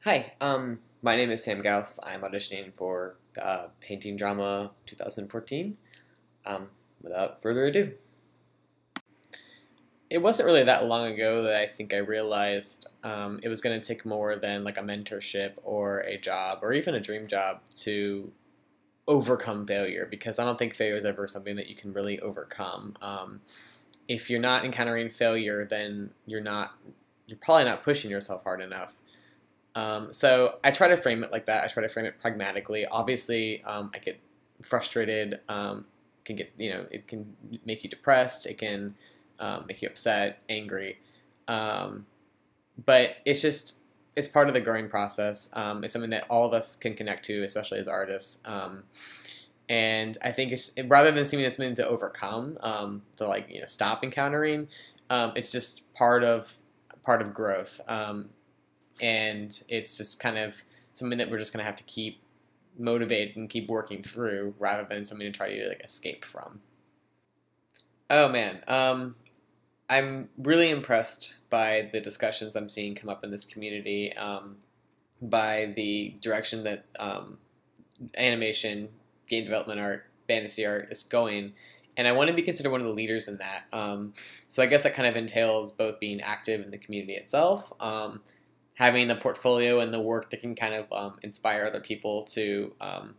Hi, my name is Sam Gauss. I'm auditioning for Painting Drama 2014. Without further ado, it wasn't really that long ago that I think I realized it was going to take more than like a mentorship or a job or even a dream job to overcome failure, because I don't think failure is ever something that you can really overcome. If you're not encountering failure, then you're probably not pushing yourself hard enough. So I try to frame it like that. I try to frame it pragmatically. Obviously, I get frustrated. Can get it can make you depressed. It can make you upset, angry. Um, but it's part of the growing process. It's something that all of us can connect to, especially as artists. And I think rather than seeing it as something to overcome, to stop encountering, it's just part of growth. And it's just kind of something that we're just going to have to keep motivated and keep working through rather than something to try to escape from. Oh man, I'm really impressed by the discussions I'm seeing come up in this community, by the direction that animation, game development art, fantasy art is going. And I want to be considered one of the leaders in that. So I guess that kind of entails both being active in the community itself, having the portfolio and the work that can kind of inspire other people to kind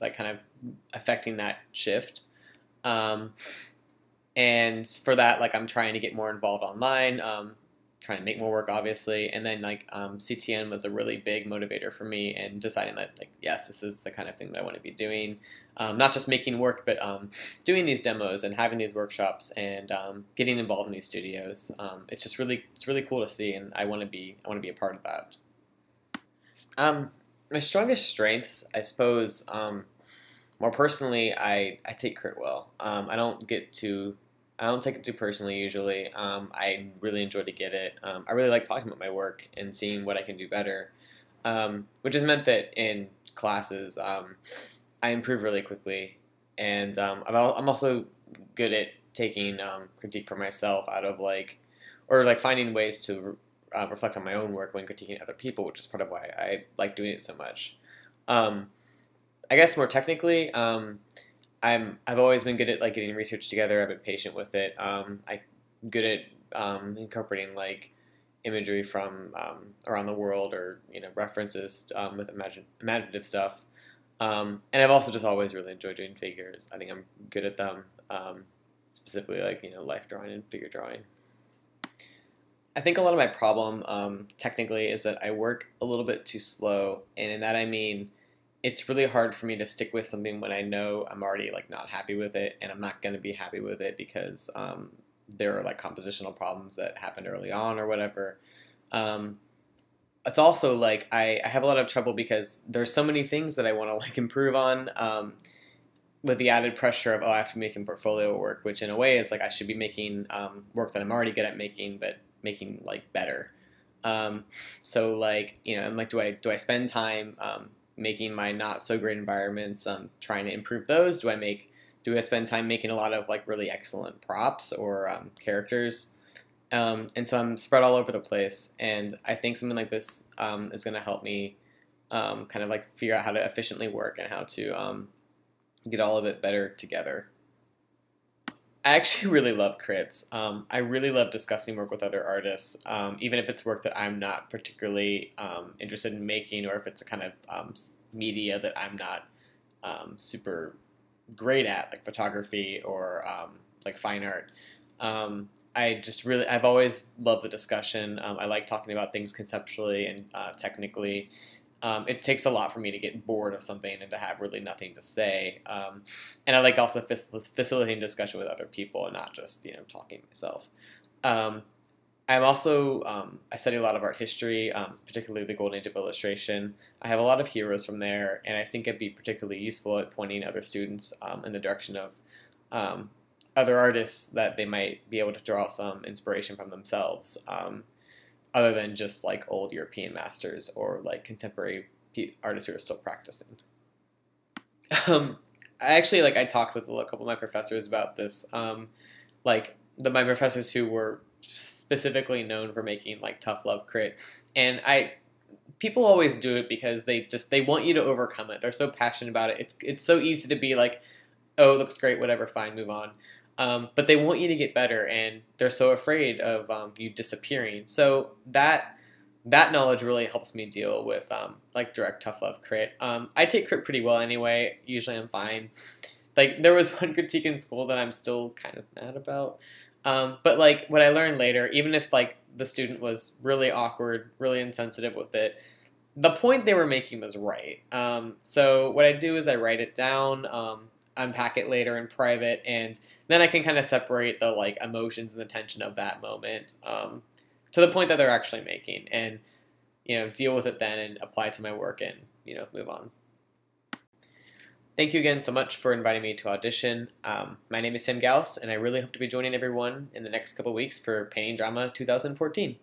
of affecting that shift. And for that, I'm trying to get more involved online, trying to make more work, obviously. And then CTN was a really big motivator for me in deciding that yes, this is the kind of thing that I want to be doing. Not just making work, but doing these demos and having these workshops and getting involved in these studios. It's really cool to see, and I want to be a part of that. My strongest strengths, I suppose, more personally, I take crit well. I don't take it too personally usually. I really enjoy to get it. I really like talking about my work and seeing what I can do better, which has meant that in classes I improve really quickly, and I'm also good at taking critique for myself out of or finding ways to reflect on my own work when critiquing other people, which is part of why I like doing it so much. I guess more technically, I've always been good at getting research together. I've been patient with it. I'm good at incorporating imagery from around the world, or references with imaginative stuff. And I've also just always really enjoyed doing figures. I think I'm good at them, specifically life drawing and figure drawing. I think a lot of my problem technically is that I work a little bit too slow, and in that I mean it's really hard for me to stick with something when I know I'm already not happy with it, and I'm not going to be happy with it because there are compositional problems that happened early on or whatever. It's also I have a lot of trouble because there's so many things that I want to improve on, with the added pressure of, oh, I have to be making portfolio work, which in a way is I should be making work that I'm already good at making, but making better. So I'm do I spend time making my not so great environments, trying to improve those? Do I spend time making a lot of really excellent props or characters? And so I'm spread all over the place, and I think something like this is going to help me kind of figure out how to efficiently work and how to get all of it better together. I actually really love crits. I really love discussing work with other artists, even if it's work that I'm not particularly interested in making, or if it's a kind of media that I'm not super great at, like photography or fine art. I've always loved the discussion. I like talking about things conceptually and technically. It takes a lot for me to get bored of something and to have really nothing to say. And I like also facilitating discussion with other people and not just talking myself. I'm also I study a lot of art history, particularly the Golden Age of illustration. I have a lot of heroes from there, and I think it'd be particularly useful at pointing other students in the direction of other artists that they might be able to draw some inspiration from themselves. Other than just old European masters or contemporary artists who are still practicing. I actually I talked with a couple of my professors about this. My professors who were specifically known for making tough love crit, and people always do it because they want you to overcome it. They're so passionate about it. It's so easy to be like, oh, it looks great, whatever, fine, move on. But they want you to get better, and they're so afraid of you disappearing. So that knowledge really helps me deal with like direct tough love crit. I take crit pretty well anyway. Usually I'm fine. Like there was one critique in school that I'm still kind of mad about. But like what I learned later, even if like the student was really awkward, really insensitive with it, the point they were making was right. So what I do is I write it down, unpack it later in private, and then I can kind of separate the like emotions and the tension of that moment to the point that they're actually making, and deal with it then and apply it to my work and move on. Thank you again so much for inviting me to Audition. My name is Gauss, and I really hope to be joining everyone in the next couple weeks for Painting Drama 2014.